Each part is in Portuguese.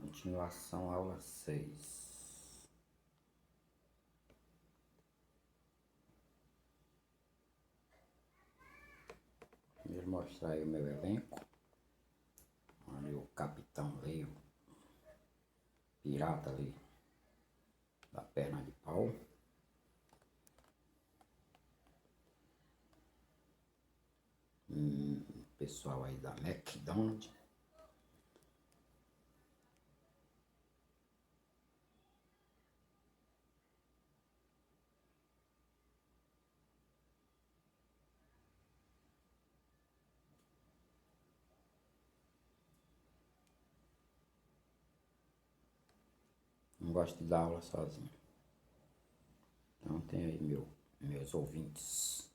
Continuação, aula 6. Primeiro mostrar aí o meu elenco. Ali o capitão ali, o pirata ali da perna de pau. Pessoal aí da McDonald's. Não gosto de dar aula sozinho. Então tem aí meus ouvintes.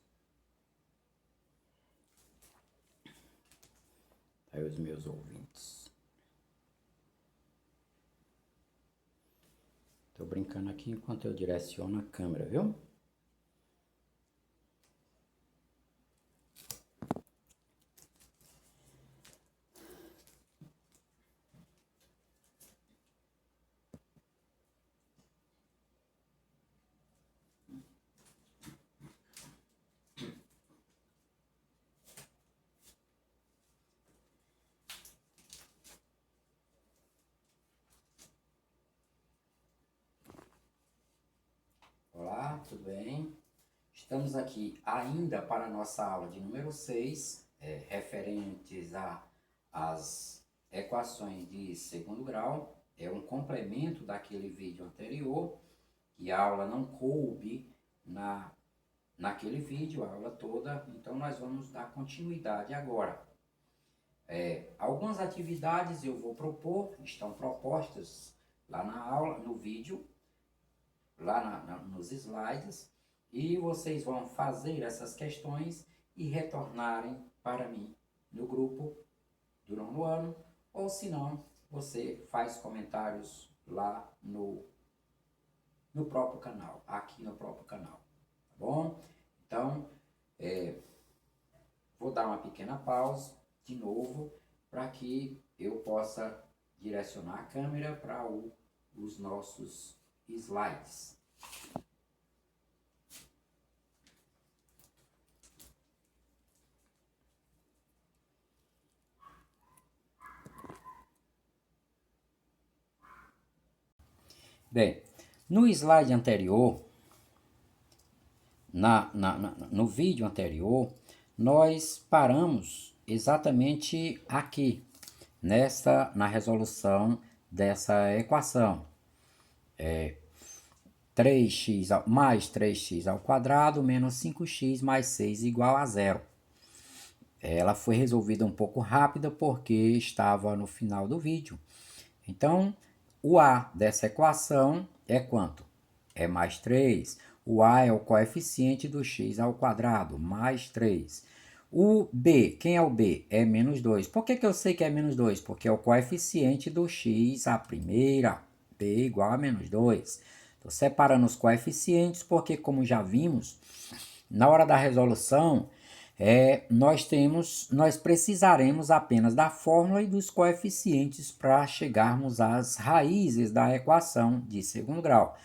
Aí os meus ouvintes. Tô brincando aqui enquanto eu direciono a câmera, viu? Olá, tudo bem? Estamos aqui ainda para a nossa aula de número 6, referentes às equações de segundo grau. É um complemento daquele vídeo anterior, que a aula não coube naquele vídeo, a aula toda. Então nós vamos dar continuidade agora. Algumas atividades eu vou propor, estão propostas lá na aula, no vídeo, lá nos slides, e vocês vão fazer essas questões e retornarem para mim no grupo do nono ano, ou se não, você faz comentários lá no próprio canal, aqui no próprio canal, tá bom? Então, vou dar uma pequena pausa de novo para que eu possa direcionar a câmera para os nossos slides. Bem, no slide anterior, no vídeo anterior, nós paramos exatamente aqui, na resolução dessa equação. 3x mais 3x ao quadrado menos 5x mais 6 igual a 0. Ela foi resolvida um pouco rápida porque estava no final do vídeo. Então, o A dessa equação é quanto? É mais 3. O A é o coeficiente do x ao quadrado, mais 3. O B, quem é o B? É menos 2. Por que eu sei que é menos 2? Porque é o coeficiente do x à primeira. B igual a menos 2. Estou separando os coeficientes porque, como já vimos, na hora da resolução, nós precisaremos apenas da fórmula e dos coeficientes para chegarmos às raízes da equação de segundo grau.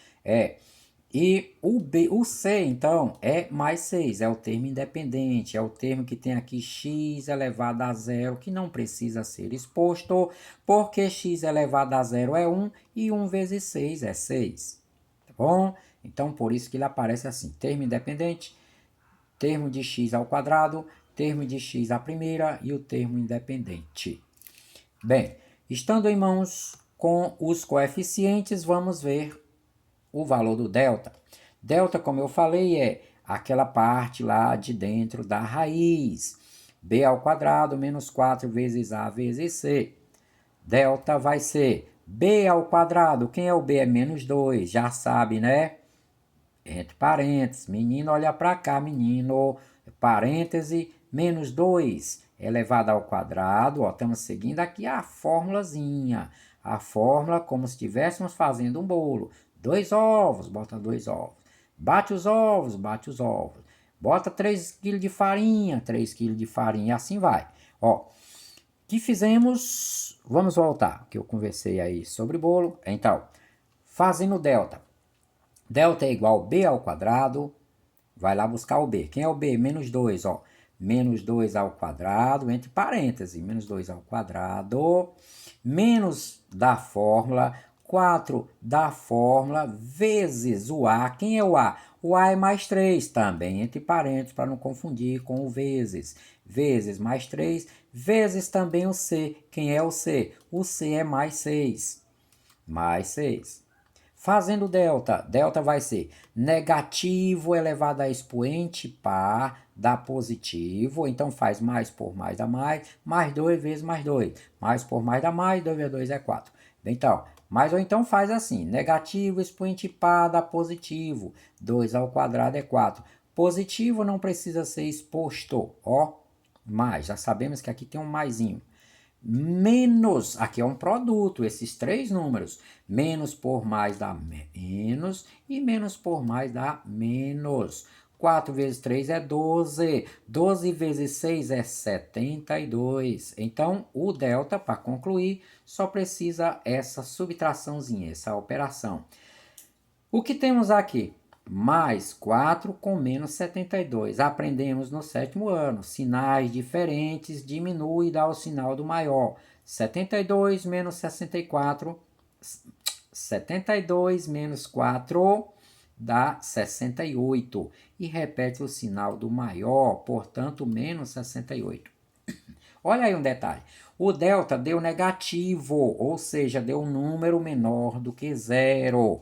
E o C, então, é mais 6, é o termo independente, é o termo que tem aqui x elevado a 0, que não precisa ser exposto, porque x elevado a 0 é 1 e 1 vezes 6 é 6, tá bom? Então, por isso que ele aparece assim, termo independente, termo de x ao quadrado, termo de x à primeira e o termo independente. Bem, estando em mãos com os coeficientes, vamos ver o valor do delta. Delta, como eu falei, é aquela parte lá de dentro da raiz. B ao quadrado menos 4 vezes A vezes C. Delta vai ser B ao quadrado. Quem é o B? É menos 2, já sabe, né? Entre parênteses, menino, olha para cá, menino, parêntese, menos 2 elevado ao quadrado, ó, estamos seguindo aqui a formulazinha, a fórmula como se estivéssemos fazendo um bolo, 2 ovos, bota 2 ovos, bate os ovos, bota 3 kg de farinha, 3 kg de farinha, e assim vai, ó. que fizemos, vamos voltar, que eu conversei aí sobre bolo. Então, fazendo delta. Delta é igual a b ao quadrado, vai lá buscar o b. Quem é o b? Menos 2, ó. Menos 2 ao quadrado, entre parênteses, menos 2 ao quadrado, menos da fórmula, 4 da fórmula, vezes o A. Quem é o A? O A é mais 3, também entre parênteses, para não confundir com o vezes. Vezes mais 3, vezes também o C. Quem é o C? O C é mais 6. Mais 6. Fazendo delta, delta vai ser negativo elevado a expoente par dá positivo, então faz mais por mais dá mais 2 vezes mais 2. Mais por mais dá mais, 2 vezes 2 é 4. Então, mas ou então faz assim, negativo expoente par dá positivo, 2 ao quadrado é 4. Positivo não precisa ser exposto, ó, mais, já sabemos que aqui tem um maisinho. Menos, aqui é um produto, esses três números, menos por mais dá menos e menos por mais dá menos. 4 vezes 3 é 12, 12 vezes 6 é 72. Então, o delta, para concluir, só precisa essa subtraçãozinha, essa operação. O que temos aqui? Mais 4 com menos 72. Aprendemos no sétimo ano. Sinais diferentes diminui e dá o sinal do maior. 72 menos 64. 72 menos 4 dá 68. E repete o sinal do maior, portanto, menos 68. Olha aí um detalhe. O delta deu negativo, ou seja, deu um número menor do que zero.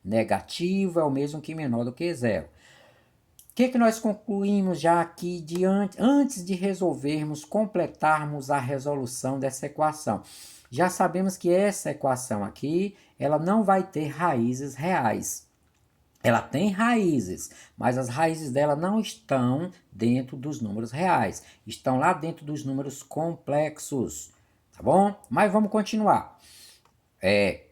Negativo é o mesmo que menor do que zero. O que nós concluímos já aqui antes de resolvermos, completarmos a resolução dessa equação? Já sabemos que essa equação aqui, ela não vai ter raízes reais. Ela tem raízes, mas as raízes dela não estão dentro dos números reais. Estão lá dentro dos números complexos. Tá bom? Mas vamos continuar.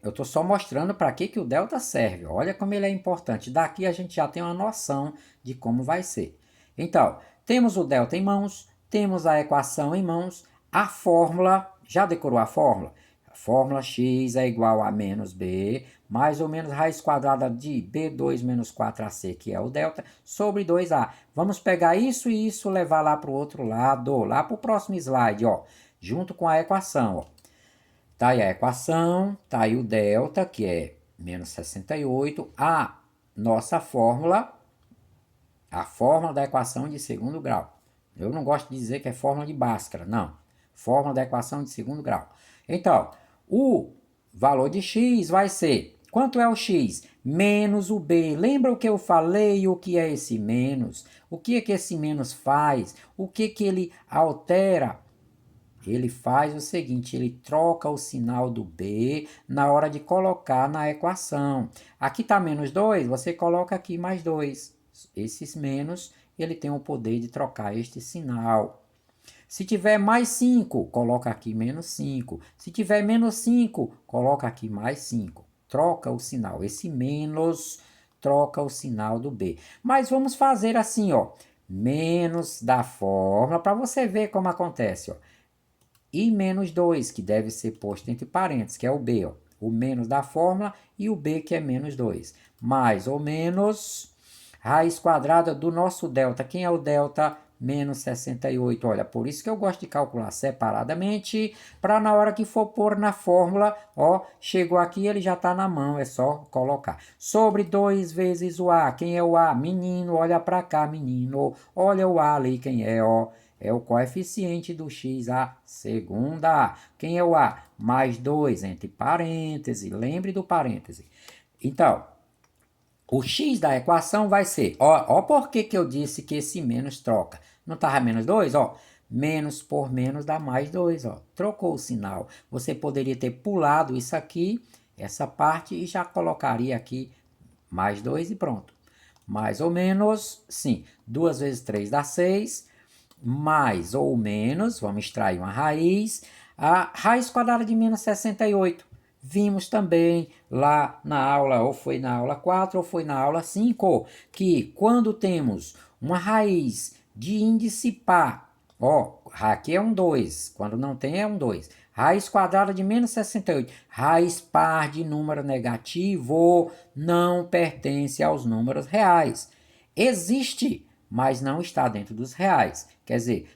Eu estou só mostrando para que o delta serve. Olha como ele é importante. Daqui a gente já tem uma noção de como vai ser. Então, temos o delta em mãos, temos a equação em mãos, a fórmula, já decorou a fórmula? A fórmula x é igual a menos b, mais ou menos raiz quadrada de b2 menos 4ac, que é o delta, sobre 2a. Vamos pegar isso e isso, levar lá para o outro lado, lá para o próximo slide, ó, junto com a equação, ó. Tá aí a equação, tá aí o delta, que é menos 68. A nossa fórmula, a fórmula da equação de segundo grau. Eu não gosto de dizer que é fórmula de Bhaskara, não. Fórmula da equação de segundo grau. Então, o valor de x vai ser, quanto é o x? Menos o b. Lembra o que eu falei? O que é esse menos? O que é que esse menos faz? O que ele altera? Ele faz o seguinte, ele troca o sinal do B na hora de colocar na equação. Aqui está menos 2, você coloca aqui mais 2. Esses menos, ele tem o poder de trocar este sinal. Se tiver mais 5, coloca aqui menos 5. Se tiver menos 5, coloca aqui mais 5. Troca o sinal. Esse menos troca o sinal do B. Mas vamos fazer assim, ó. Menos da fórmula, para você ver como acontece, ó. E menos 2, que deve ser posto entre parênteses, que é o B, ó. O menos da fórmula e o B, que é menos 2. Mais ou menos raiz quadrada do nosso delta. Quem é o delta? Menos 68. Olha, por isso que eu gosto de calcular separadamente, para na hora que for pôr na fórmula, ó, chegou aqui, ele já está na mão, é só colocar. Sobre 2 vezes o A. Quem é o A? Menino, olha para cá, menino. Olha o A ali, quem é, ó. É o coeficiente do x, a segunda. Quem é o A? Mais 2, entre parênteses. Lembre do parêntese. Então, o x da equação vai ser... Ó por que eu disse que esse menos troca. Não estava menos 2? Ó, menos por menos dá mais 2. Ó. Trocou o sinal. Você poderia ter pulado isso aqui, essa parte, e já colocaria aqui mais 2 e pronto. Mais ou menos, sim. 2 vezes 3 dá 6. Mais ou menos, vamos extrair uma raiz, a raiz quadrada de menos 68. Vimos também lá na aula, ou foi na aula 4 ou foi na aula 5, que quando temos uma raiz de índice par, Ó, aqui é um 2. Quando não tem, é um 2. Raiz quadrada de menos 68. Raiz par de número negativo não pertence aos números reais. Existe, mas não está dentro dos reais. Quer dizer,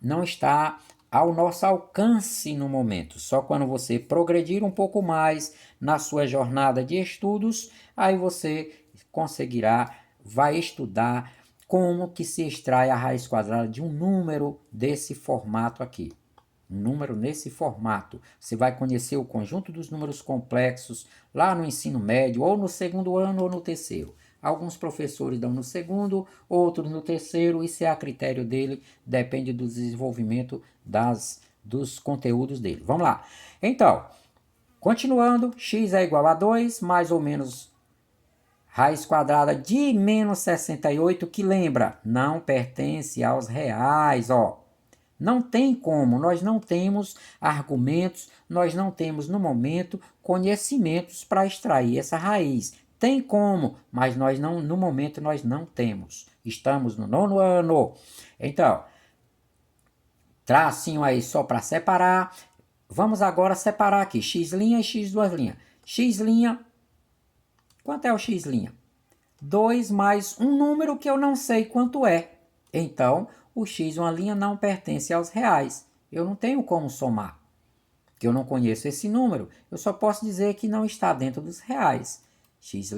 não está ao nosso alcance no momento. Só quando você progredir um pouco mais na sua jornada de estudos, aí você conseguirá, vai estudar como que se extrai a raiz quadrada de um número desse formato aqui. Um número nesse formato. Você vai conhecer o conjunto dos números complexos lá no ensino médio, ou no segundo ano ou no terceiro. Alguns professores dão no segundo, outros no terceiro, isso é a critério dele, depende do desenvolvimento dos conteúdos dele. Vamos lá. Então, continuando, x é igual a 2, mais ou menos raiz quadrada de menos 68, que lembra, não pertence aos reais, ó. Não tem como, nós não temos argumentos, nós não temos no momento conhecimentos para extrair essa raiz. Tem como, mas nós não, no momento nós não temos. Estamos no 9º ano. Então, tracinho aí só para separar. Vamos agora separar aqui x' e x2'. X', quanto é o x'? 2 mais um número que eu não sei quanto é. Então, o x, uma linha, não pertence aos reais. Eu não tenho como somar, porque eu não conheço esse número. Eu só posso dizer que não está dentro dos reais. X'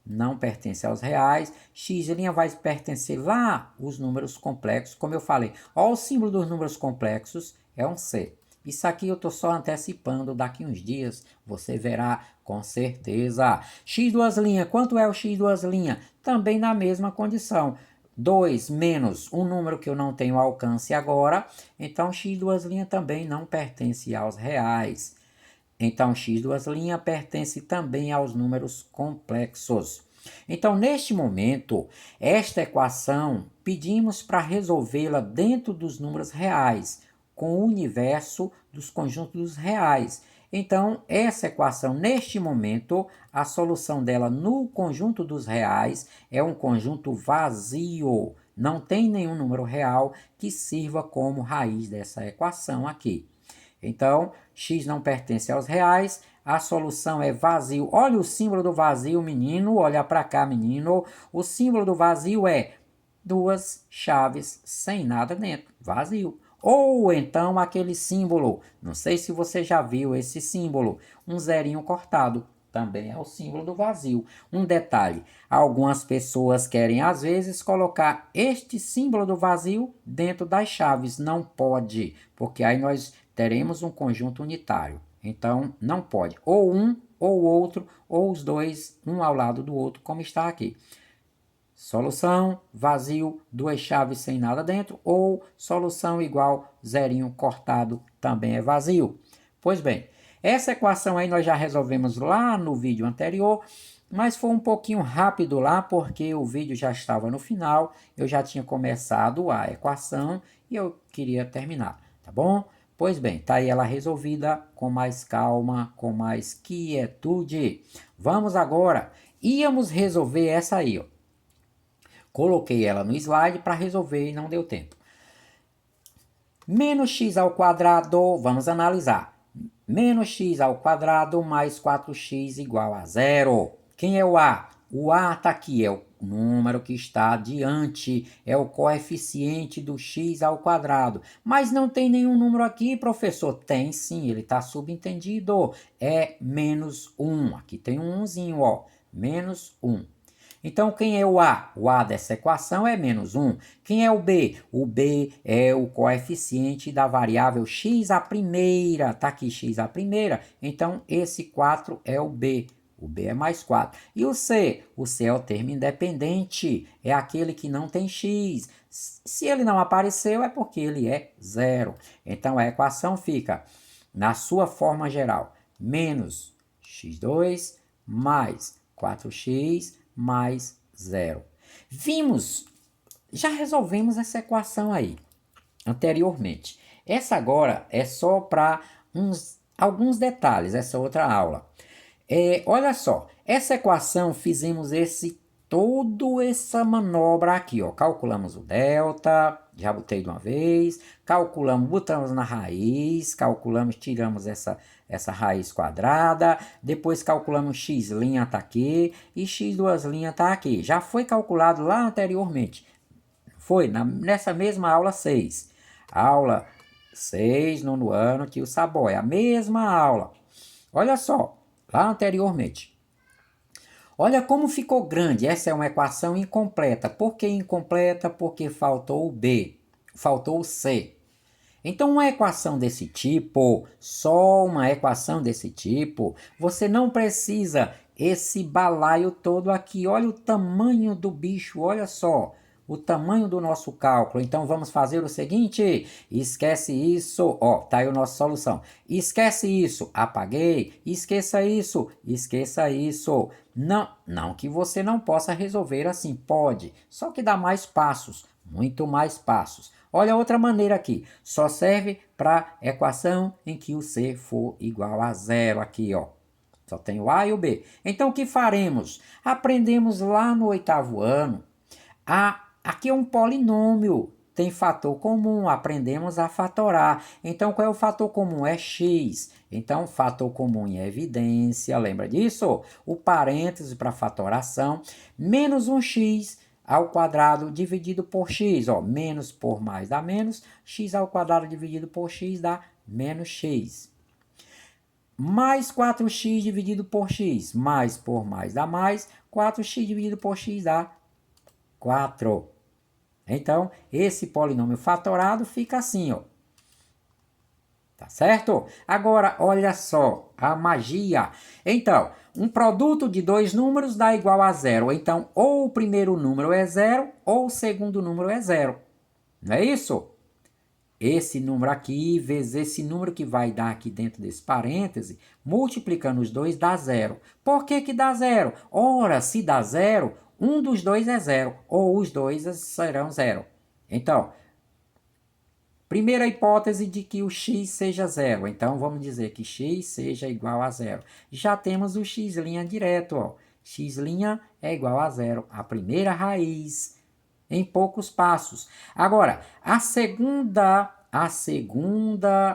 não pertence aos reais. X' vai pertencer lá os números complexos, como eu falei. Olha o símbolo dos números complexos, é um C. Isso aqui eu estou só antecipando, daqui uns dias você verá com certeza. X2', quanto é o X2'? Também na mesma condição. 2 menos um número que eu não tenho alcance agora, então x2' também não pertence aos reais. Então x2' pertence também aos números complexos. Então, neste momento, esta equação pedimos para resolvê-la dentro dos números reais, com o universo dos conjuntos reais. Então, essa equação, neste momento, a solução dela no conjunto dos reais é um conjunto vazio. Não tem nenhum número real que sirva como raiz dessa equação aqui. Então, x não pertence aos reais, a solução é vazio. Olha o símbolo do vazio, menino, olha para cá, menino. O símbolo do vazio é duas chaves sem nada dentro, vazio. Ou então aquele símbolo, não sei se você já viu esse símbolo, um zerinho cortado, também é o símbolo do vazio. Um detalhe, algumas pessoas querem às vezes colocar este símbolo do vazio dentro das chaves, não pode, porque aí nós teremos um conjunto unitário. Então, não pode. Ou um, ou outro, ou os dois, um ao lado do outro, como está aqui. Solução, vazio, duas chaves sem nada dentro, ou solução igual, zerinho cortado, também é vazio. Pois bem, essa equação aí nós já resolvemos lá no vídeo anterior, mas foi um pouquinho rápido lá, porque o vídeo já estava no final, eu já tinha começado a equação e eu queria terminar, tá bom? Pois bem, tá aí ela resolvida com mais calma, com mais quietude. Vamos agora, íamos resolver essa aí, ó. Coloquei ela no slide para resolver e não deu tempo. Menos x ao quadrado, vamos analisar. Menos x ao quadrado mais 4x igual a zero. Quem é o A? O A está aqui, é o número que está adiante, é o coeficiente do x ao quadrado. Mas não tem nenhum número aqui, professor? Tem sim, ele está subentendido. É menos 1. Aqui tem um 1zinho, ó. Menos 1. Então, quem é o A? O A dessa equação é menos 1. Quem é o B? O B é o coeficiente da variável x à primeira. Está aqui x à primeira. Então, esse 4 é o B. O B é mais 4. E o C? O C é o termo independente. É aquele que não tem x. Se ele não apareceu, é porque ele é zero. Então, a equação fica, na sua forma geral, menos x2 mais 4x mais zero. Vimos, já resolvemos essa equação aí anteriormente. Essa agora é só para alguns detalhes, essa outra aula. Olha só, essa equação fizemos toda essa manobra aqui, ó. Calculamos o delta, já botei de uma vez, calculamos, botamos na raiz, calculamos, tiramos essa raiz quadrada, depois calculamos x' tá aqui e x duas linhas tá aqui. Já foi calculado lá anteriormente, foi nessa mesma aula 6. Aula 6, nono ano, tio Saboia, a mesma aula. Olha só, lá anteriormente. Olha como ficou grande, essa é uma equação incompleta. Por que incompleta? Porque faltou o B, faltou o C. Então, uma equação desse tipo, só uma equação desse tipo, você não precisa esse balaio todo aqui. Olha o tamanho do bicho, olha só o tamanho do nosso cálculo. Então, vamos fazer o seguinte, esquece isso, ó, tá aí a nossa solução. Esquece isso, apaguei, esqueça isso, esqueça isso. Não que você não possa resolver assim, pode, só que dá mais passos, muito mais passos. Olha outra maneira aqui, só serve para equação em que o C for igual a zero aqui, ó. Só tem o A e o B. Então, o que faremos? Aprendemos lá no 8º ano. Aqui é um polinômio, tem fator comum, aprendemos a fatorar. Então, qual é o fator comum? É x. Então, fator comum em evidência, lembra disso? O parêntese para fatoração, menos um x ao quadrado dividido por x, ó, menos por mais dá menos, x ao quadrado dividido por x dá menos x. Mais 4x dividido por x, mais por mais dá mais, 4x dividido por x dá 4. Então, esse polinômio fatorado fica assim, ó. Tá certo? Agora, olha só, a magia. Então, um produto de dois números dá igual a zero. Então, ou o primeiro número é zero, ou o segundo número é zero. Não é isso? Esse número aqui, vezes esse número que vai dar aqui dentro desse parêntese, multiplicando os dois dá zero. Por que que dá zero? Ora, se dá zero, um dos dois é zero, ou os dois serão zero. Então, primeira hipótese de que o x seja zero. Então, vamos dizer que x seja igual a zero. Já temos o x' direto, ó. X' é igual a zero. A primeira raiz, em poucos passos. Agora, a segunda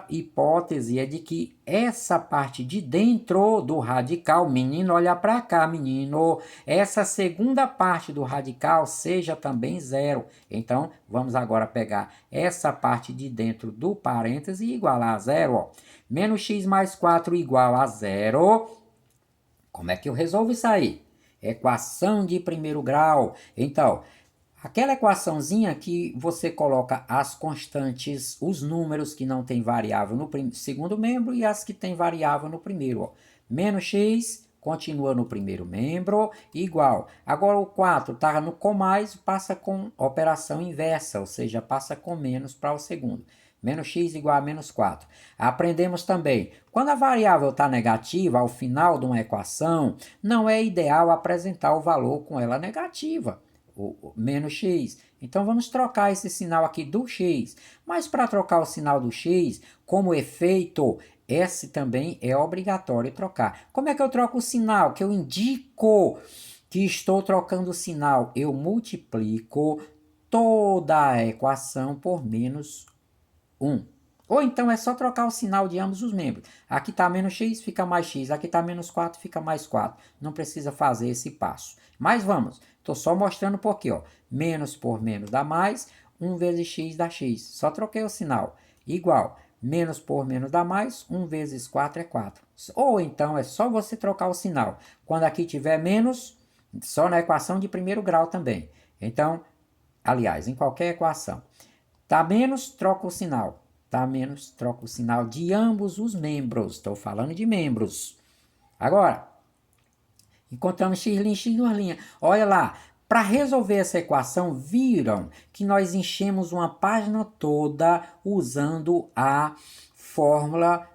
hipótese é de que essa parte de dentro do radical, menino, olha para cá, menino, essa segunda parte do radical seja também zero. Então, vamos agora pegar essa parte de dentro do parêntese e igualar a zero, ó. Menos x mais 4 igual a zero. Como é que eu resolvo isso aí? Equação de primeiro grau. Então, aquela equaçãozinha que você coloca as constantes, os números que não tem variável no segundo membro e as que tem variável no primeiro. Ó. Menos x continua no primeiro membro, igual. Agora o 4 está no com mais, passa com operação inversa, ou seja, passa com menos para o segundo. Menos x igual a menos 4. Aprendemos também, quando a variável está negativa ao final de uma equação, não é ideal apresentar o valor com ela negativa. O menos x. Então, vamos trocar esse sinal aqui do x. Mas para trocar o sinal do x, como efeito, esse também é obrigatório trocar. Como é que eu troco o sinal? Que eu indico que estou trocando o sinal. Eu multiplico toda a equação por menos 1. Ou então é só trocar o sinal de ambos os membros. Aqui está menos x, fica mais x. Aqui está menos 4, fica mais 4. Não precisa fazer esse passo. Mas vamos. Estou só mostrando por quê. Ó. Menos por menos dá mais. 1 vezes x dá x. Só troquei o sinal. Igual. Menos por menos dá mais. 1 vezes 4 é 4. Ou então é só você trocar o sinal. Quando aqui tiver menos, só na equação de primeiro grau também. Então, aliás, em qualquer equação. Tá menos, troca o sinal. Tá menos, troca o sinal de ambos os membros. Estou falando de membros. Agora, encontramos x', x'. Olha lá, para resolver essa equação, viram que nós enchemos uma página toda usando a fórmula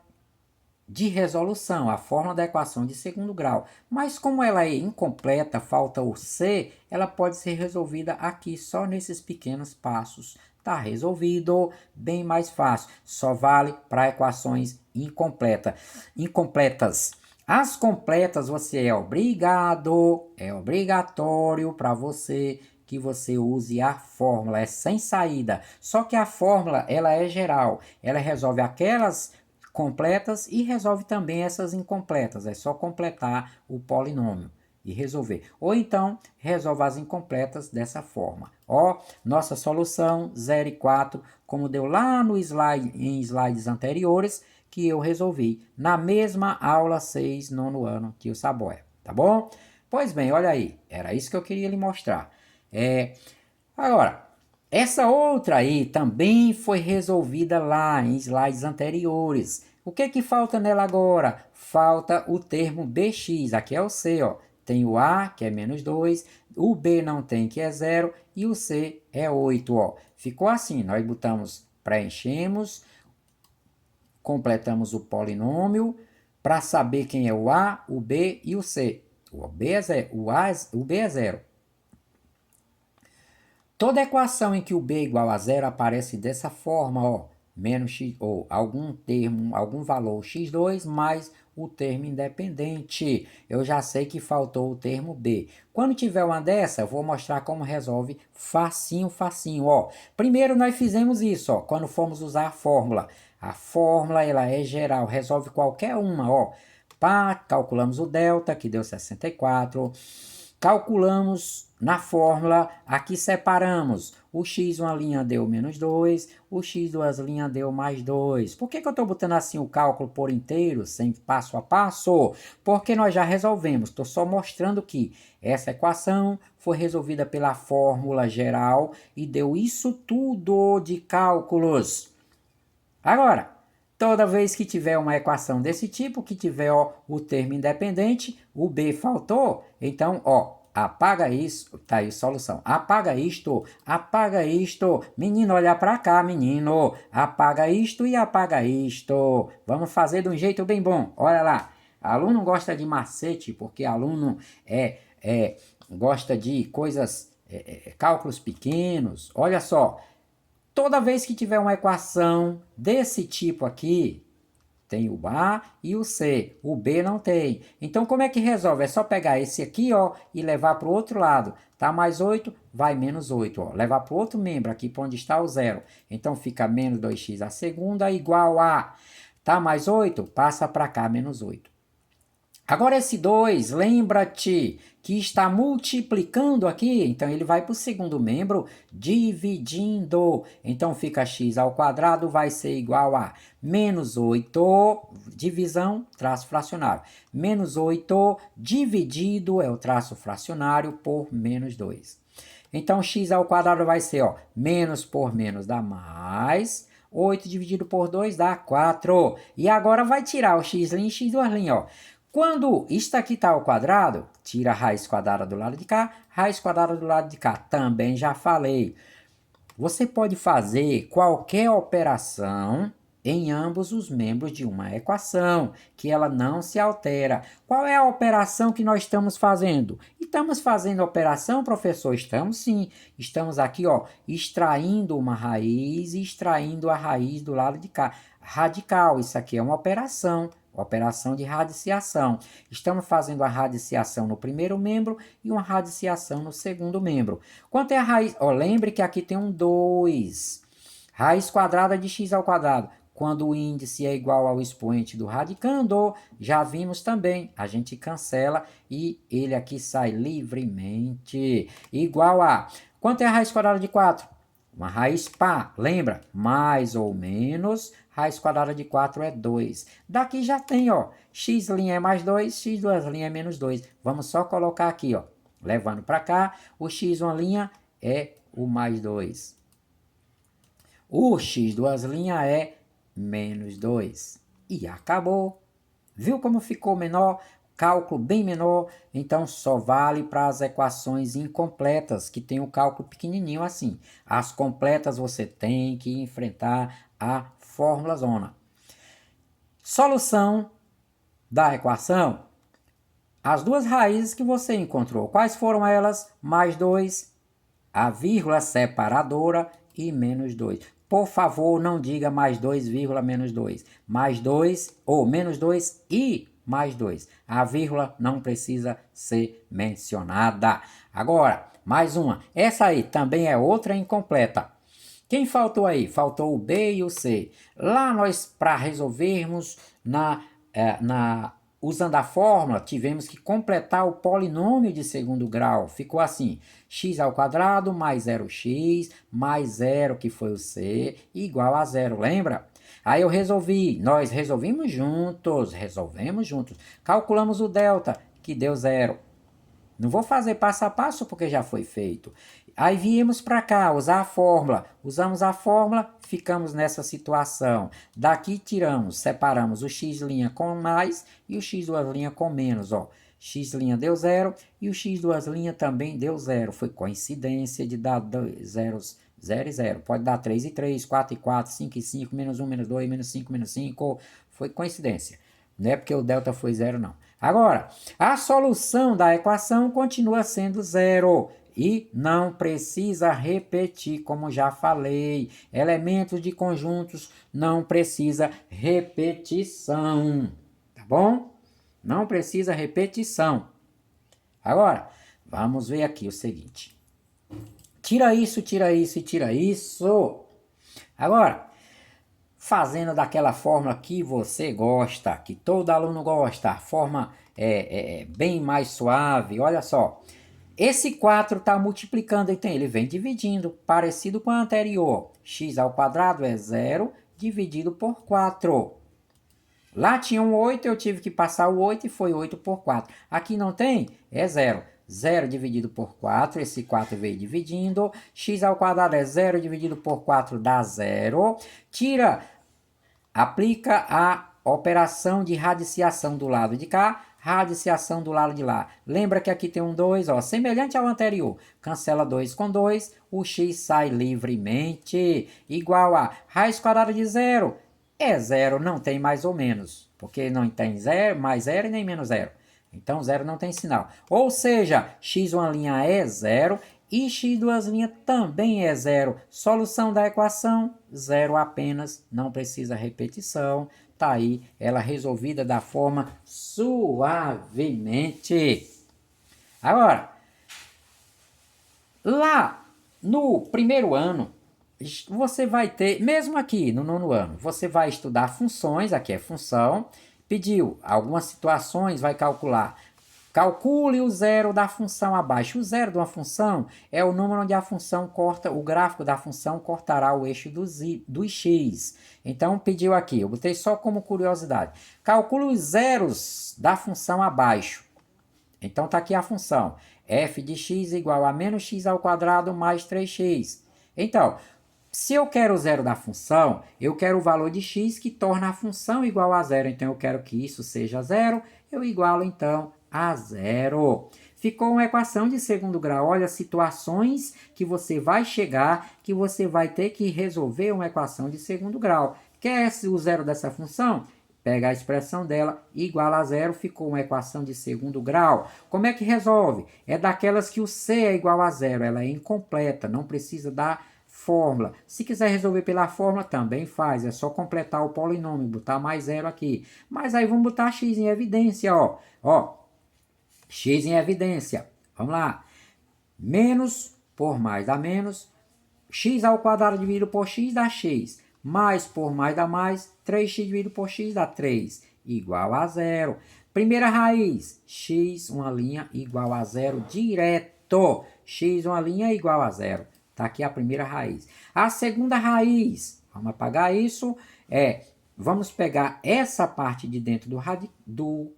de resolução, a fórmula da equação de segundo grau. Mas como ela é incompleta, falta o C, ela pode ser resolvida aqui, só nesses pequenos passos. Está resolvido, bem mais fácil. Só vale para equações incompletas. As completas você é obrigatório para você que você use a fórmula, é sem saída. Só que a fórmula, ela é geral, ela resolve aquelas completas e resolve também essas incompletas. É só completar o polinômio e resolver. Ou então, resolve as incompletas dessa forma. Ó, nossa solução 0 e 4, como deu lá no slide, em slides anteriores, que eu resolvi na mesma aula 6, nono ano, que o Saboia, tá bom? Pois bem, olha aí, era isso que eu queria lhe mostrar. Agora, essa outra aí também foi resolvida lá em slides anteriores. O que que falta nela agora? Falta o termo bx, aqui é o c, ó. Tem o a, que é menos 2, o b não tem, que é 0, e o c é 8, ó. Ficou assim, nós botamos, preenchemos, completamos o polinômio para saber quem é o a, o b e o c. O b é 0, o b é 0. Toda equação em que o b é igual a zero aparece dessa forma, ó, menos x, ou algum termo, algum valor x2 mais o termo independente. Eu já sei que faltou o termo b. Quando tiver uma dessa, eu vou mostrar como resolve facinho, facinho, ó. Primeiro nós fizemos isso, ó, quando fomos usar a fórmula. A fórmula, ela é geral, resolve qualquer uma, ó. Pá, calculamos o delta, que deu 64. Calculamos na fórmula, aqui separamos. O x uma linha deu menos 2, o x duas linhas deu mais 2. Por que eu estou botando assim o cálculo por inteiro, sem passo a passo? Porque nós já resolvemos. Estou só mostrando que essa equação foi resolvida pela fórmula geral e deu isso tudo de cálculos. Agora, toda vez que tiver uma equação desse tipo, que tiver ó, o termo independente, o b faltou, então, ó, apaga isso, tá aí a solução. Apaga isto, menino, olha para cá, menino, apaga isto e apaga isto. Vamos fazer de um jeito bem bom, olha lá. Aluno gosta de macete, porque aluno gosta de coisas, cálculos pequenos, olha só. Toda vez que tiver uma equação desse tipo aqui, tem o A e o C, o B não tem. Então, como é que resolve? É só pegar esse aqui, ó, e levar para o outro lado. Tá mais 8, vai menos 8, ó. Levar para o outro membro, aqui para onde está o zero. Então, fica menos 2x a segunda igual a... Tá mais 8, passa para cá, menos 8. Agora esse 2, lembra-te que está multiplicando aqui, então ele vai para o segundo membro dividindo. Então fica x ao quadrado vai ser igual a menos 8, divisão, traço fracionário. Menos 8 dividido é o traço fracionário por menos 2. Então x ao quadrado vai ser, ó, menos por menos dá mais. 8 dividido por 2 dá 4. E agora vai tirar o x' e x duas linhas, ó. Quando isto aqui está ao quadrado, tira a raiz quadrada do lado de cá, raiz quadrada do lado de cá. Também já falei. Você pode fazer qualquer operação em ambos os membros de uma equação, que ela não se altera. Qual é a operação que nós estamos fazendo? Estamos fazendo a operação, professor? Estamos sim. Estamos aqui, ó, extraindo uma raiz e extraindo a raiz do lado de cá. Radical, isso aqui é uma operação de radiciação. Estamos fazendo a radiciação no primeiro membro e uma radiciação no segundo membro. Quanto é a raiz? Ó, lembre que aqui tem um 2. Raiz quadrada de x ao quadrado. Quando o índice é igual ao expoente do radicando, já vimos também. A gente cancela e ele aqui sai livremente. Igual a... Quanto é a raiz quadrada de 4? Uma raiz pá, lembra? Mais ou menos, raiz quadrada de 4 é 2. Daqui já tem, ó, x' é mais 2, x duas linhas é menos 2. Vamos só colocar aqui, ó, levando para cá, o x uma linha é o mais 2. O x duas linhas é menos 2. E acabou. Viu como ficou menor? Cálculo bem menor, então só vale para as equações incompletas, que tem o cálculo pequenininho assim. As completas você tem que enfrentar a fórmula zona. Solução da equação. As duas raízes que você encontrou, quais foram elas? Mais 2, a vírgula separadora e menos 2. Por favor, não diga mais 2, menos 2. Mais 2 ou menos 2 e mais 2. A vírgula não precisa ser mencionada. Agora, mais uma. Essa aí também é outra incompleta. Quem faltou aí? Faltou o B e o C. Lá nós, para resolvermos usando a fórmula, tivemos que completar o polinômio de segundo grau. Ficou assim, x² mais 0x mais 0, que foi o C, igual a 0, lembra? Aí eu resolvi, nós resolvemos juntos, calculamos o delta, que deu 0. Não vou fazer passo a passo porque já foi feito. Aí viemos para cá, usar a fórmula. Usamos a fórmula, ficamos nessa situação. Daqui tiramos, separamos o x' com mais e o x' com menos. Ó. X' deu 0 e o x' também deu 0. Foi coincidência de dar zeros 0 e 0. Pode dar 3 e 3, 4 e 4, 5 e 5, menos 1, menos 2, menos 5, menos 5. Foi coincidência. Não é porque o delta foi 0, não. Agora, a solução da equação continua sendo 0 e não precisa repetir, como já falei. Elementos de conjuntos não precisa repetição, tá bom? Não precisa repetição. Agora, vamos ver aqui o seguinte. Tira isso e tira isso. Agora, fazendo daquela fórmula que você gosta, que todo aluno gosta, a forma bem mais suave, olha só. Esse 4 está multiplicando, então ele vem dividindo, parecido com o anterior. X² é 0 dividido por 4. Lá tinha um 8, eu tive que passar o 8 e foi 8 por 4. Aqui não tem? É 0. 0 dividido por 4, esse 4 veio dividindo. X² é 0 dividido por 4 dá 0. Aplica a operação de radiciação do lado de cá, radiciação do lado de lá. Lembra que aqui tem um 2, ó, semelhante ao anterior. Cancela 2 com 2, o x sai livremente. Igual a raiz quadrada de 0. É 0, não tem mais ou menos. Porque não tem 0, mais 0 e nem menos 0. Então, 0 não tem sinal. Ou seja, x1' é 0 e x2' também é 0. Solução da equação, 0 apenas, não precisa repetição. Tá aí, ela resolvida da forma suavemente. Agora, lá no primeiro ano, você vai ter, mesmo aqui no nono ano, você vai estudar funções, aqui é função, pediu algumas situações, vai calcular. Calcule o zero da função abaixo. O zero de uma função é o número onde a função corta, o gráfico da função cortará o eixo do x. Então, pediu aqui, eu botei só como curiosidade. Calcule os zeros da função abaixo. Então, está aqui a função. F de x igual a menos x² mais 3x. Então, se eu quero o zero da função, eu quero o valor de x que torna a função igual a zero. Então, eu quero que isso seja zero. Eu igualo, então, a 0. Ficou uma equação de segundo grau. Olha, situações que você vai chegar, que você vai ter que resolver uma equação de segundo grau. Quer o zero dessa função? Pega a expressão dela, igual a 0, ficou uma equação de segundo grau. Como é que resolve? É daquelas que o c é igual a 0, ela é incompleta, não precisa da fórmula. Se quiser resolver pela fórmula, também faz, é só completar o polinômio, botar mais 0 aqui. Mas aí vamos botar x em evidência, ó. X em evidência. Vamos lá. Menos por mais dá menos. X² dividido por x dá x. Mais por mais dá mais. 3x dividido por x dá 3. Igual a 0. Primeira raiz. X, uma linha, igual a 0 direto. X, uma linha, igual a 0. Está aqui a primeira raiz. A segunda raiz. Vamos apagar isso. Vamos pegar essa parte de dentro do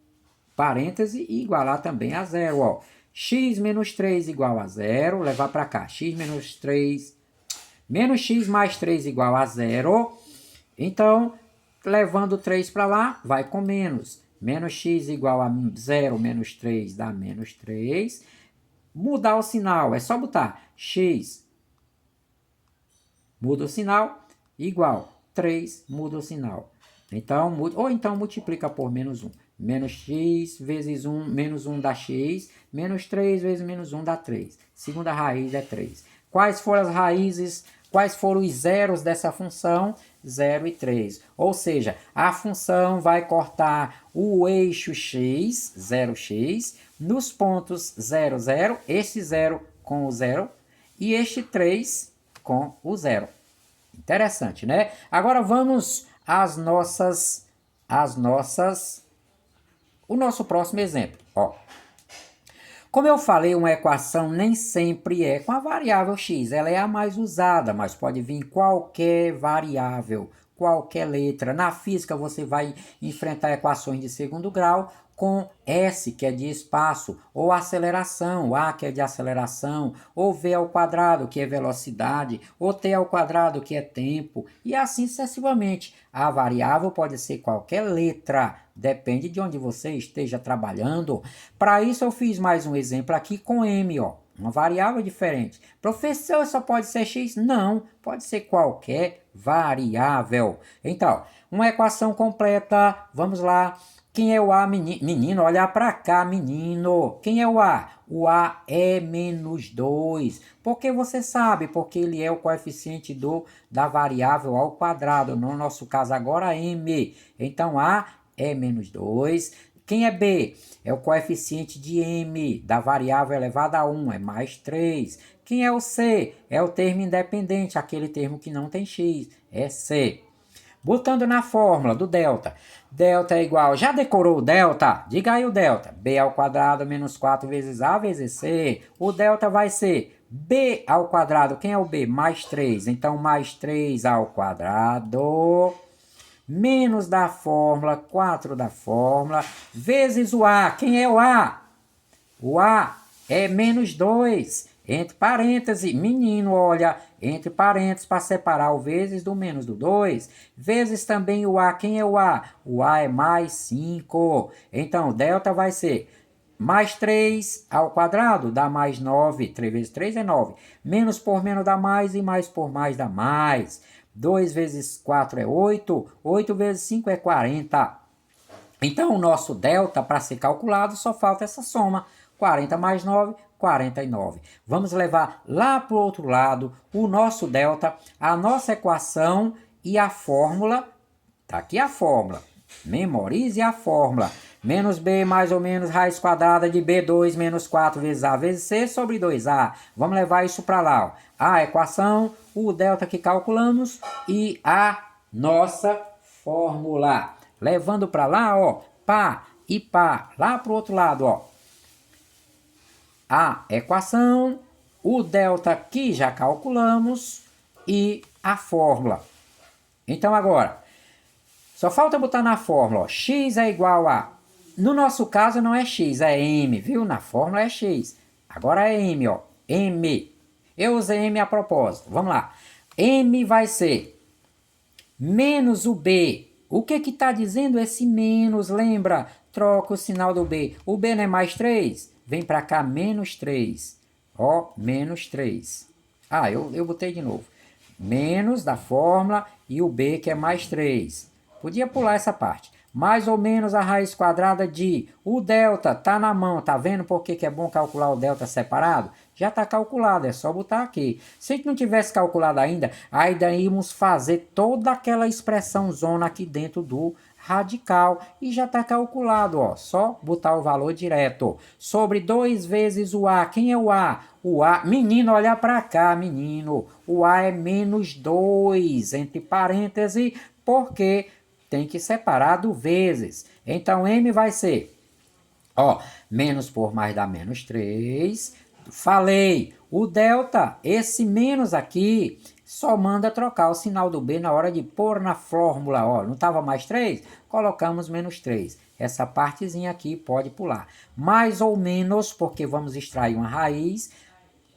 parêntese e igualar também a 0, ó. X menos 3 igual a 0, levar para cá. X menos 3, menos x mais 3 igual a 0. Então, levando 3 para lá, vai com menos. Menos x igual a 0 menos 3 dá menos 3. Mudar o sinal, é só botar x, muda o sinal, igual 3, muda o sinal. Então, ou então multiplica por menos 1. Menos x vezes 1, menos 1 dá x, menos 3 vezes menos 1 dá 3. Segunda raiz é 3. Quais foram as raízes Quais foram os zeros dessa função? 0 e 3. Ou seja, a função vai cortar o eixo x, 0x, nos pontos 0, 0, este 0 com o 0 e este 3 com o 0. Interessante, né? Agora vamos o nosso próximo exemplo. Ó. Como eu falei, uma equação nem sempre é com a variável x. Ela é a mais usada, mas pode vir qualquer variável, qualquer letra. Na física, você vai enfrentar equações de segundo grau com S, que é de espaço, ou aceleração, A, que é de aceleração, ou V ao quadrado, que é velocidade, ou T ao quadrado, que é tempo, e assim sucessivamente. A variável pode ser qualquer letra, depende de onde você esteja trabalhando. Para isso, eu fiz mais um exemplo aqui com M, ó. Uma variável diferente. Professor, só pode ser x? Não, pode ser qualquer variável. Então, uma equação completa, vamos lá. Quem é o A, menino? Olha para cá, menino. Quem é o A? O A é menos 2. Por que você sabe? Porque ele é o coeficiente da variável ao quadrado. No nosso caso agora, M. Então, A é menos 2. Quem é B? É o coeficiente de M da variável elevada a 1, é mais 3. Quem é o C? É o termo independente, aquele termo que não tem x, é C. Botando na fórmula do delta. Delta é igual, já decorou o delta? Diga aí o delta. B ao quadrado menos 4 vezes A vezes C. O delta vai ser B ao quadrado. Quem é o B? Mais 3. Então, mais 3 ao quadrado menos da fórmula, 4 da fórmula, vezes o A. Quem é o A? O A é menos 2. Entre parênteses, menino, olha, entre parênteses para separar o vezes do menos do 2. Vezes também o A. Quem é o A? O A é mais 5. Então, o delta vai ser mais 3 ao quadrado dá mais 9. 3 vezes 3 é 9. Menos por menos dá mais e mais por mais dá mais. 2 vezes 4 é 8. 8 vezes 5 é 40. Então, o nosso delta, para ser calculado, só falta essa soma. 40 mais 9, 49. Vamos levar lá para o outro lado o nosso delta, a nossa equação e a fórmula. Está aqui a fórmula. Memorize a fórmula. Menos B mais ou menos raiz quadrada de B2 menos 4 vezes A vezes C sobre 2A. Vamos levar isso para lá. Ó. A equação, o delta que calculamos e a nossa fórmula. Levando para lá, ó, pá e pá. Lá para o outro lado, ó. A equação, o delta que já calculamos e a fórmula. Então agora, só falta botar na fórmula, ó, x é igual a... No nosso caso não é x, é m, viu? Na fórmula é x. Agora é m, ó, m. Eu usei m a propósito. Vamos lá. M vai ser menos o b. O que está dizendo esse menos? Lembra? Troca o sinal do b. O b não é mais 3? Vem para cá, menos 3. Ó, menos 3. Ah, eu botei de novo. Menos da fórmula e o b que é mais 3. Podia pular essa parte. Mais ou menos a raiz quadrada de... O delta está na mão. Tá vendo por que é bom calcular o delta separado? Já está calculado, é só botar aqui. Se a gente não tivesse calculado ainda, íamos fazer toda aquela expressão zona aqui dentro do radical. E já está calculado, ó. Só botar o valor direto. Sobre 2 vezes o A. Quem é o A? O A, menino, olha para cá, menino. O A é menos 2, entre parênteses, porque tem que separar do vezes. Então, M vai ser, ó, menos por mais dá menos 3. Falei, o delta, esse menos aqui, só manda trocar o sinal do B na hora de pôr na fórmula. Ó, não estava mais 3? Colocamos menos 3. Essa partezinha aqui pode pular. Mais ou menos, porque vamos extrair uma raiz.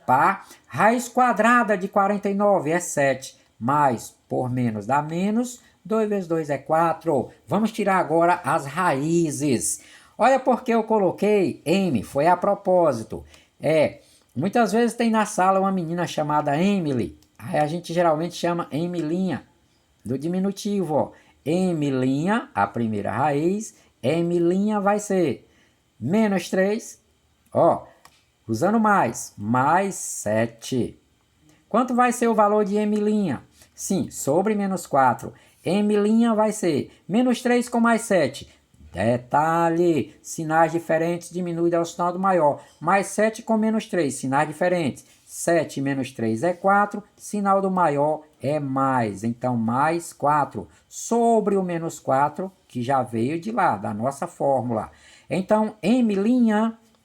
Pá. Raiz quadrada de 49 é 7. Mais por menos dá menos. 2 vezes 2 é 4. Vamos tirar agora as raízes. Olha porque eu coloquei M, foi a propósito. Muitas vezes tem na sala uma menina chamada Emily. Aí a gente geralmente chama Emilinha, do diminutivo, ó. Emilinha, a primeira raiz. Emilinha vai ser menos 3, ó, usando mais 7. Quanto vai ser o valor de M'? Sim, sobre menos 4. M' vai ser menos 3 com mais 7. Detalhe, sinais diferentes diminui ao sinal do maior. Mais 7 com menos 3, sinais diferentes. 7 menos 3 é 4, sinal do maior é mais. Então, mais 4 sobre o menos 4, que já veio de lá, da nossa fórmula. Então, M',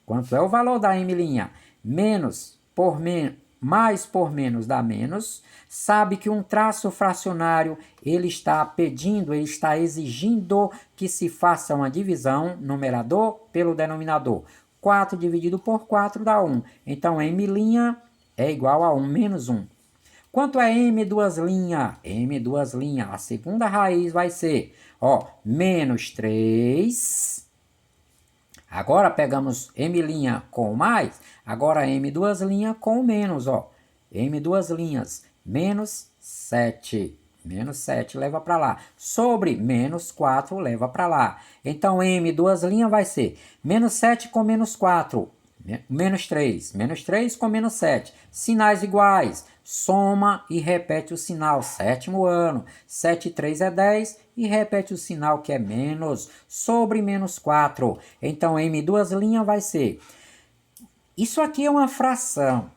quanto é o valor da M'? Menos por menos. Mais por menos dá menos, sabe que um traço fracionário, ele está pedindo, ele está exigindo que se faça uma divisão, numerador pelo denominador. 4 dividido por 4 dá 1. Então, M' é igual a 1 menos 1. Quanto é M duas linhas? M duas linhas, a segunda raiz vai ser, ó, menos 3. Agora pegamos M' com mais, agora M duas linhas com menos, ó. M duas linhas, menos 7. Menos 7 leva para lá. Sobre menos 4 leva para lá. Então, M duas linhas vai ser menos 7 com menos 4. Menos 3. Menos 3 com menos 7. Sinais iguais. Soma e repete o sinal. Sétimo ano. 7 e 3 é 10. E repete o sinal que é menos. Sobre menos 4. Então, M duas linhas vai ser... Isso aqui é uma fração.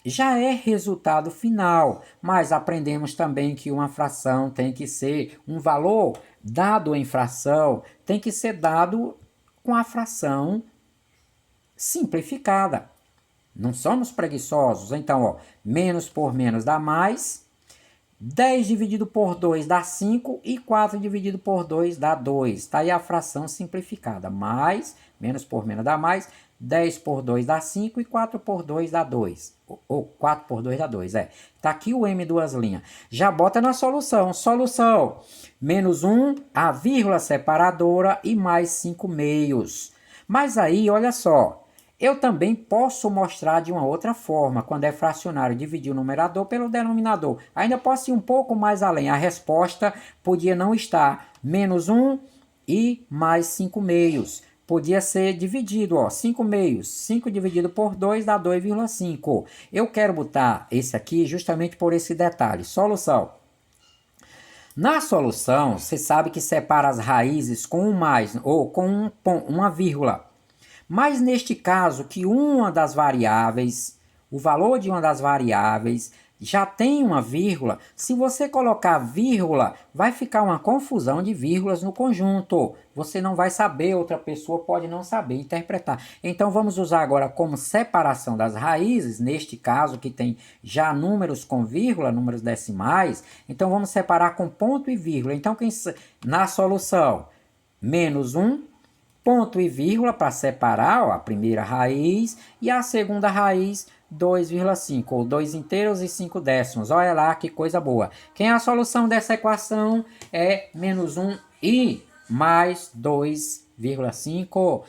Já é resultado final. Mas aprendemos também que uma fração tem que ser... Um valor dado em fração tem que ser dado com a fração simplificada. Não somos preguiçosos. Então, ó, menos por menos dá mais. 10 dividido por 2 dá 5 e 4 dividido por 2 dá 2. Está aí a fração simplificada. Mais, menos por menos dá mais. 10 por 2 dá 5 e 4 por 2 dá 2. Ou 4 por 2 dá 2, é. Está aqui o M duas linhas. Já bota na solução. Solução. Menos 1, a vírgula separadora e mais 5 meios. Mas aí, olha só. Eu também posso mostrar de uma outra forma, quando é fracionário, dividir o numerador pelo denominador. Ainda posso ir um pouco mais além. A resposta podia não estar menos 1 e mais 5 meios. Podia ser dividido, ó, 5 meios. 5 dividido por 2 dá 2,5. Eu quero botar esse aqui justamente por esse detalhe. Solução. Na solução, você sabe que separa as raízes com um mais ou com uma vírgula. Mas neste caso que uma das variáveis, o valor de uma das variáveis já tem uma vírgula, se você colocar vírgula, vai ficar uma confusão de vírgulas no conjunto. Você não vai saber, outra pessoa pode não saber interpretar. Então vamos usar agora como separação das raízes, neste caso que tem já números com vírgula, números decimais, então vamos separar com ponto e vírgula. Então na solução, menos 1, ponto e vírgula para separar, ó, a primeira raiz e a segunda raiz 2,5, ou 2 inteiros e 5 décimos. Olha lá que coisa boa. Quem é a solução dessa equação? É menos 1 e mais 2,5.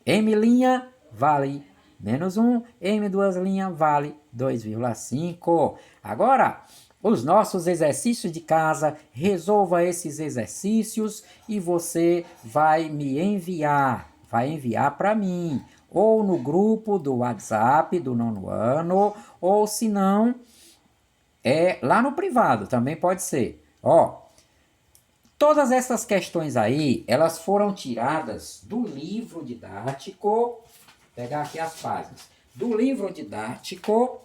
M' vale menos 1, M duas linhas vale 2,5. Agora, os nossos exercícios de casa, resolva esses exercícios e você vai me enviar, para mim, ou no grupo do WhatsApp do nono ano, ou se não, lá no privado, também pode ser. Ó, todas essas questões aí, elas foram tiradas do livro didático, vou pegar aqui as páginas, do livro didático,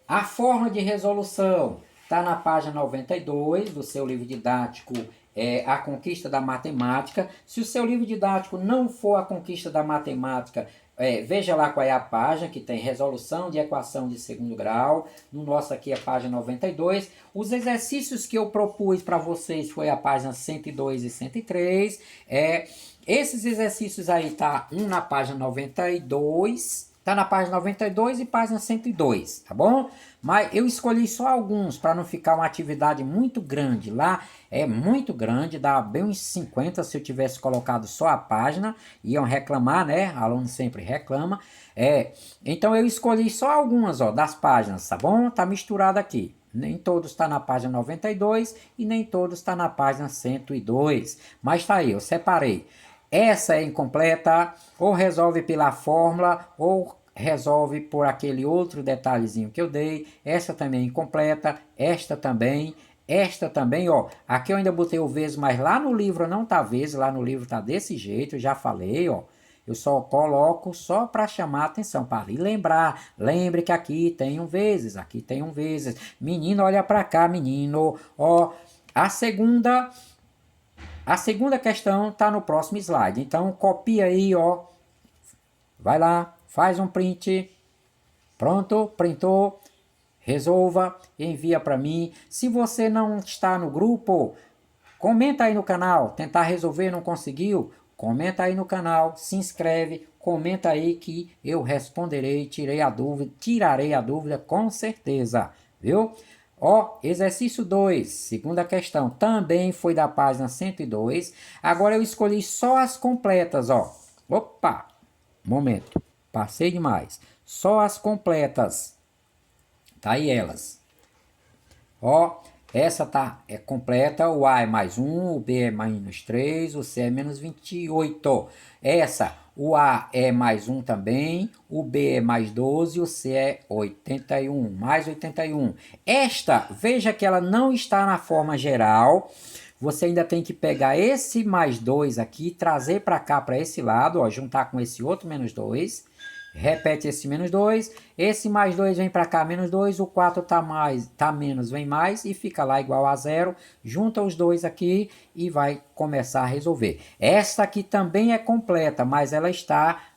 a forma de resolução está na página 92 do seu livro didático, A Conquista da Matemática. Se o seu livro didático não for A Conquista da Matemática, veja lá qual é a página que tem resolução de equação de segundo grau. No nosso aqui é a página 92. Os exercícios que eu propus para vocês foi a página 102 e 103. Esses exercícios aí tá um na página 92. Está na página 92 e página 102, tá bom? Mas eu escolhi só alguns para não ficar uma atividade muito grande. Lá é muito grande, dá bem uns 50 se eu tivesse colocado só a página. Iam reclamar, né? Aluno sempre reclama. Então eu escolhi só algumas, ó, das páginas, tá bom? Tá misturado aqui. Nem todos está na página 92 e nem todos está na página 102. Mas tá aí, eu separei. Essa é incompleta, ou resolve pela fórmula, ou resolve por aquele outro detalhezinho que eu dei. Essa também é incompleta, esta também, ó. Aqui eu ainda botei o vezes, mas lá no livro não tá vezes, lá no livro tá desse jeito, eu já falei, ó. Eu só coloco só para chamar a atenção, para lhe lembrar. Lembre que aqui tem um vezes, aqui tem um vezes. Menino, olha para cá, menino. Ó, a segunda questão tá no próximo slide. Então copia aí, ó. Vai lá, faz um print. Pronto, printou. Resolva, envia para mim. Se você não está no grupo, comenta aí no canal. Tentar resolver, não conseguiu? Comenta aí no canal, se inscreve, comenta aí que eu responderei, tirarei a dúvida com certeza, viu? Ó, exercício 2, segunda questão, também foi da página 102. Agora eu escolhi só as completas, ó. Opa, momento, passei demais. Só as completas. Tá aí elas. Ó, essa é completa, o A é mais 1, o B é menos 3, o C é menos 28. Essa, o A é mais 1 também, o B é mais 12, o C é 81, mais 81. Esta, veja que ela não está na forma geral. Você ainda tem que pegar esse mais 2 aqui, trazer para cá, para esse lado, ó, juntar com esse outro menos 2. Repete esse menos 2, esse mais 2 vem para cá, menos 2, o 4 tá menos, vem mais e fica lá igual a zero. Junta os dois aqui e vai começar a resolver. Esta aqui também é completa, mas ela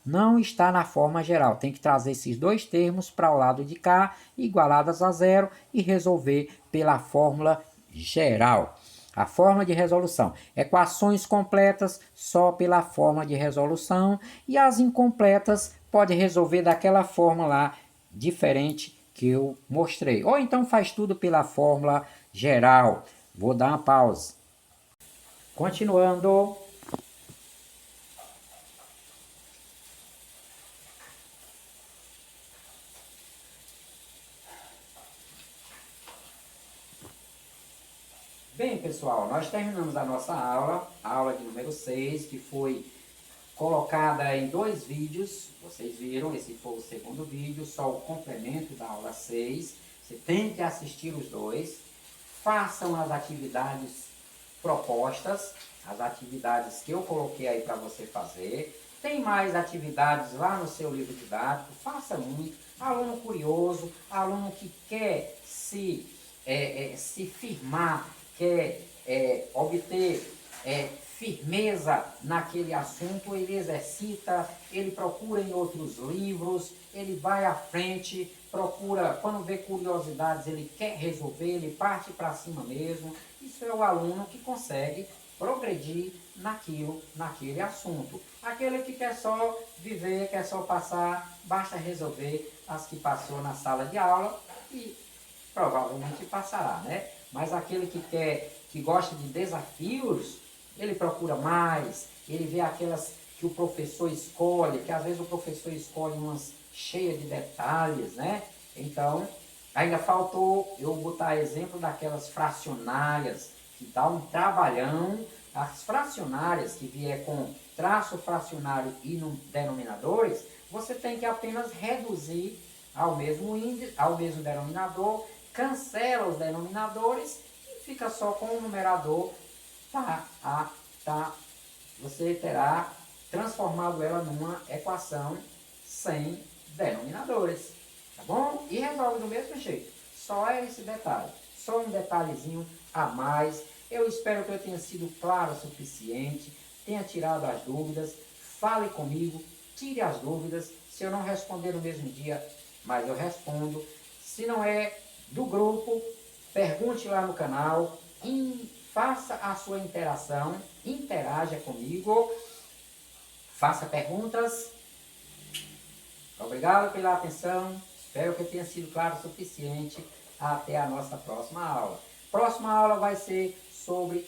não está na forma geral. Tem que trazer esses dois termos para o lado de cá, igualadas a zero, e resolver pela fórmula geral. A forma de resolução. Equações completas só pela forma de resolução e as incompletas pode resolver daquela forma lá diferente que eu mostrei. Ou então faz tudo pela fórmula geral. Vou dar uma pausa. Continuando. Bem, pessoal, nós terminamos a nossa aula, a aula de número 6, que foi colocada em 2 vídeos. Vocês viram, esse foi o segundo vídeo, só o complemento da aula 6. Você tem que assistir os dois. Façam as atividades propostas, as atividades que eu coloquei aí para você fazer. Tem mais atividades lá no seu livro didático, faça muito. Aluno curioso, aluno que quer se firmar, quer obter firmeza naquele assunto, ele exercita, ele procura em outros livros, ele vai à frente, procura, quando vê curiosidades, ele quer resolver, ele parte para cima mesmo. Isso é o aluno que consegue progredir naquele assunto. Aquele que quer só viver, quer só passar, basta resolver as que passou na sala de aula e provavelmente passará, né? Mas aquele que gosta de desafios, ele procura mais, ele vê aquelas que o professor escolhe, que às vezes o professor escolhe umas cheias de detalhes, né? Então, ainda faltou eu botar exemplo daquelas fracionárias, que dá um trabalhão. As fracionárias que vier com traço fracionário e denominadores, você tem que apenas reduzir ao mesmo índice, ao mesmo denominador, cancela os denominadores e fica só com o numerador, você terá transformado ela numa equação sem denominadores, tá bom? E resolve do mesmo jeito, só é esse detalhe, só um detalhezinho a mais. Eu espero que eu tenha sido claro o suficiente, tenha tirado as dúvidas. Fale comigo, tire as dúvidas. Se eu não responder no mesmo dia, mas eu respondo. Se não é do grupo, pergunte lá no canal, faça a sua interação, interaja comigo, faça perguntas. Obrigado pela atenção, espero que tenha sido claro o suficiente. Até a nossa próxima aula. Próxima aula vai ser sobre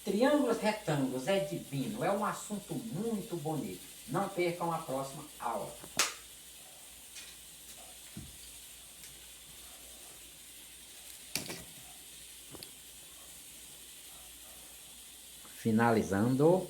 triângulos retângulos, é divino, é um assunto muito bonito. Não percam a próxima aula. Finalizando.